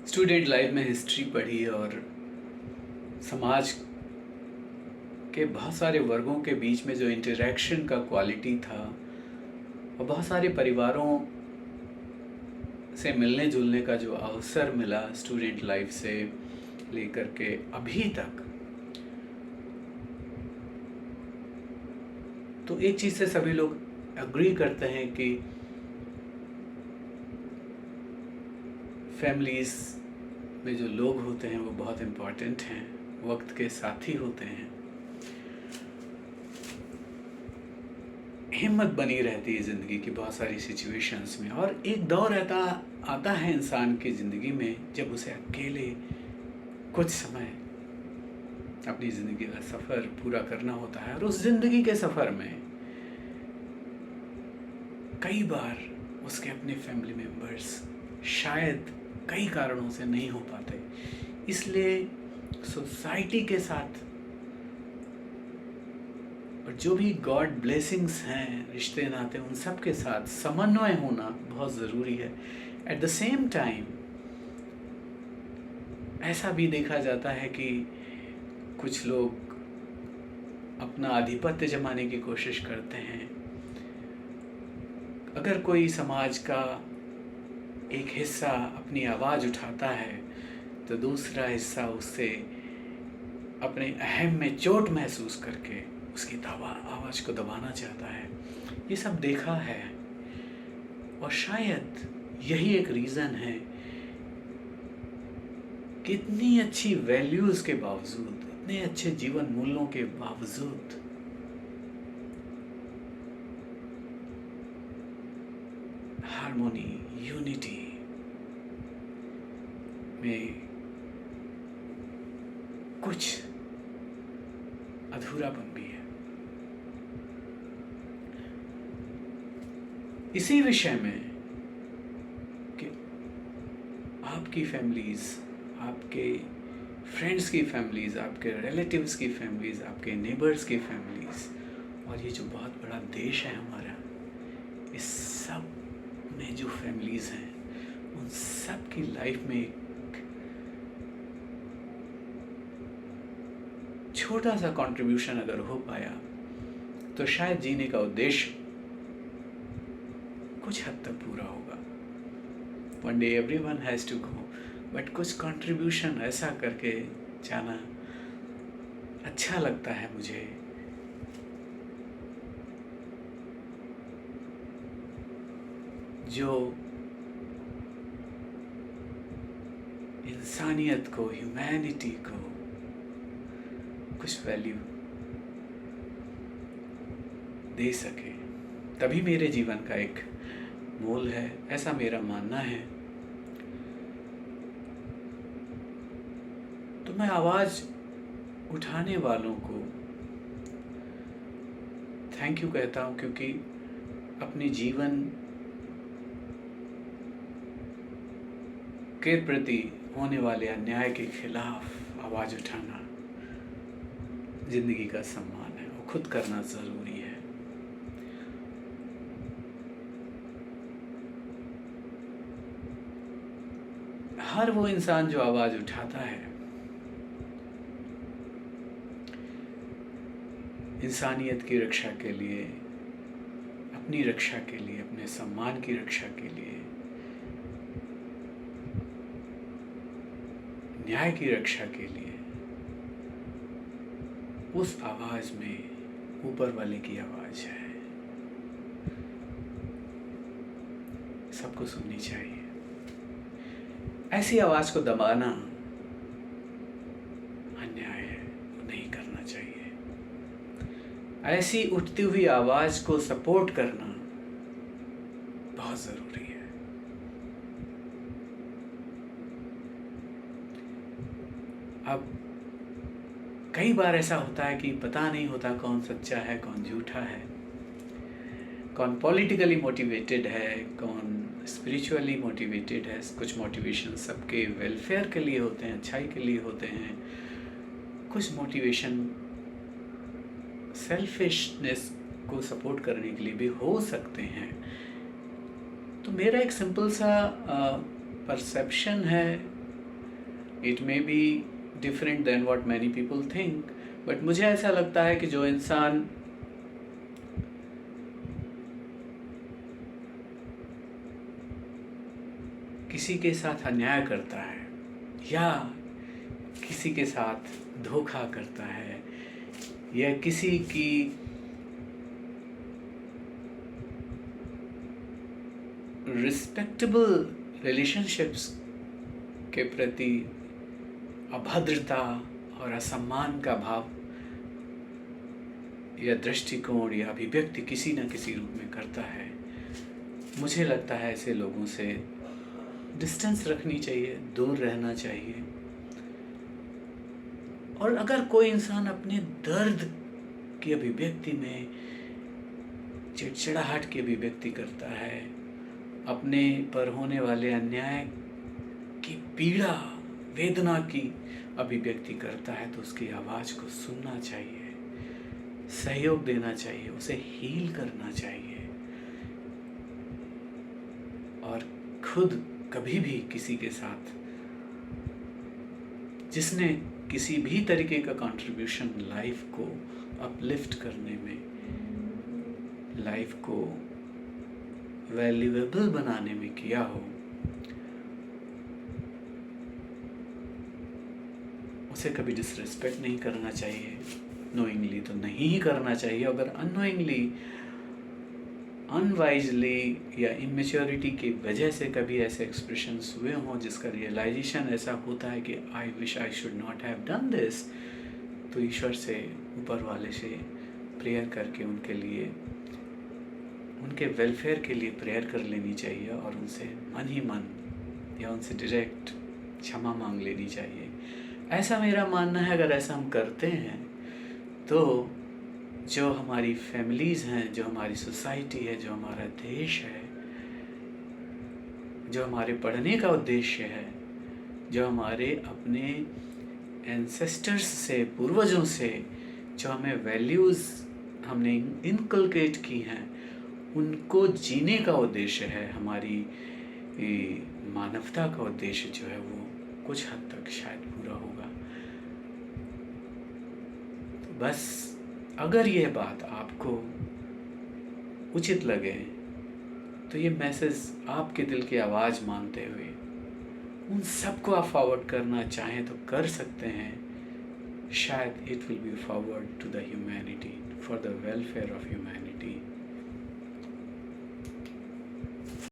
Student life में history पढ़ी और समाज के बहुत सारे वर्गों के बीच में जो इंटरेक्शन का क्वालिटी था और बहुत सारे परिवारों से मिलने जुलने का जो अवसर मिला स्टूडेंट लाइफ से लेकर के अभी तक, तो एक चीज़ से सभी लोग एग्री करते हैं कि फैमिलीज़ में जो लोग होते हैं वो बहुत इम्पॉर्टेंट हैं, वक्त के साथी होते हैं। हिम्मत बनी रहती है ज़िंदगी की बहुत सारी सिचुएशंस में, और एक दौर आता है इंसान की ज़िंदगी में जब उसे अकेले कुछ समय अपनी ज़िंदगी का सफ़र पूरा करना होता है। और उस ज़िंदगी के सफ़र में कई बार उसके अपने फैमिली मेम्बर्स शायद कई कारणों से नहीं हो पाते, इसलिए सोसाइटी के साथ और जो भी गॉड ब्लेसिंग्स हैं, रिश्ते नाते, उन सब के साथ समन्वय होना बहुत ज़रूरी है। एट द सेम टाइम ऐसा भी देखा जाता है कि कुछ लोग अपना आधिपत्य जमाने की कोशिश करते हैं। अगर कोई समाज का एक हिस्सा अपनी आवाज़ उठाता है तो दूसरा हिस्सा उससे अपने अहम में चोट महसूस करके उसकी आवाज़ को दबाना चाहता है। ये सब देखा है, और शायद यही एक रीज़न है कि इतनी अच्छी वैल्यूज़ के बावजूद, इतने अच्छे जीवन मूल्यों के बावजूद हार्मोनी, यूनिटी में कुछ अधूरापन भी है। इसी विषय में कि आपकी फैमिलीज़, आपके फ्रेंड्स की फैमिलीज़, आपके रिलेटिव्स की फैमिलीज़, आपके नेबर्स की फैमिलीज़, और ये जो बहुत बड़ा देश है हमारा, इस सब में जो फैमिलीज़ हैं उन सब की लाइफ में एक छोटा सा कंट्रीब्यूशन अगर हो पाया तो शायद जीने का उद्देश्य कुछ हद तक पूरा होगा। One day everyone has to go, but कुछ कंट्रीब्यूशन ऐसा करके जाना अच्छा लगता है मुझे। जो इंसानियत को, ह्यूमैनिटी को कुछ वैल्यू दे सके, तभी मेरे जीवन का एक मोल है, ऐसा मेरा मानना है। तो मैं आवाज़ उठाने वालों को थैंक यू कहता हूँ, क्योंकि अपने जीवन के प्रति होने वाले अन्याय के खिलाफ आवाज़ उठाना ज़िंदगी का सम्मान है, वो खुद करना ज़रूरी है। हर वो इंसान जो आवाज़ उठाता है इंसानियत की रक्षा के लिए, अपनी रक्षा के लिए, अपने सम्मान की रक्षा के लिए, न्याय की रक्षा के लिए, उस आवाज़ में ऊपर वाले की आवाज़ है, सबको सुननी चाहिए। ऐसी आवाज़ को दबाना अन्याय है, नहीं करना चाहिए। ऐसी उठती हुई आवाज़ को सपोर्ट करना बहुत ज़रूरी है। अब कई बार ऐसा होता है कि पता नहीं होता कौन सच्चा है, कौन झूठा है, कौन पॉलिटिकली मोटिवेटेड है, कौन स्पिरिचुअली मोटिवेटेड है। कुछ मोटिवेशन सबके वेलफेयर के लिए होते हैं, अच्छाई के लिए होते हैं। कुछ मोटिवेशन सेल्फिशनेस को सपोर्ट करने के लिए भी हो सकते हैं। तो मेरा एक सिंपल सा परसेप्शन है it may be different than what many people think, but मुझे ऐसा लगता है कि जो इंसान किसी के साथ अन्याय करता है या किसी के साथ धोखा करता है या किसी की रिस्पेक्टेबल रिलेशनशिप्स के प्रति अभद्रता और असम्मान का भाव या दृष्टिकोण या अभिव्यक्ति किसी न किसी रूप में करता है, मुझे लगता है ऐसे लोगों से डिस्टेंस रखनी चाहिए, दूर रहना चाहिए। और अगर कोई इंसान अपने दर्द की अभिव्यक्ति में चिड़चिड़ाहट की अभिव्यक्ति करता है, अपने पर होने वाले अन्याय की पीड़ा वेदना की अभिव्यक्ति करता है, तो उसकी आवाज़ को सुनना चाहिए, सहयोग देना चाहिए, उसे हील करना चाहिए और खुद कभी भी किसी के साथ जिसने किसी भी तरीके का कंट्रीब्यूशन लाइफ को अपलिफ्ट करने में, लाइफ को वैल्यूएबल बनाने में किया हो, उसे कभी डिसरिस्पेक्ट नहीं करना चाहिए। नोइंगली तो नहीं ही करना चाहिए, अगर अननोइंगली, अनवाइजली या इमेच्योरिटी की वजह से कभी ऐसे एक्सप्रेशंस हुए हों जिसका रियलाइजेशन ऐसा होता है कि I wish I should not have done this, तो ईश्वर से, ऊपर वाले से प्रेयर करके उनके लिए, उनके वेलफेयर के लिए प्रेयर कर लेनी चाहिए और उनसे मन ही मन या उनसे डायरेक्ट क्षमा मांग लेनी चाहिए। ऐसा मेरा मानना है। अगर ऐसा हम करते हैं तो जो हमारी फैमिलीज़ हैं, जो हमारी सोसाइटी है, जो हमारा देश है, जो हमारे पढ़ने का उद्देश्य है, जो हमारे अपने एंसेस्टर्स से, पूर्वजों से जो हमें वैल्यूज़ हमने इनकलकेट की हैं, उनको जीने का उद्देश्य है, हमारी मानवता का उद्देश्य जो है वो कुछ हद तक शायद पूरा होगा। तो बस अगर यह बात आपको उचित लगे तो ये मैसेज आपके दिल की आवाज़ मानते हुए उन सबको आप फॉरवर्ड करना चाहें तो कर सकते हैं। शायद it will be forward to the humanity, for the welfare of humanity.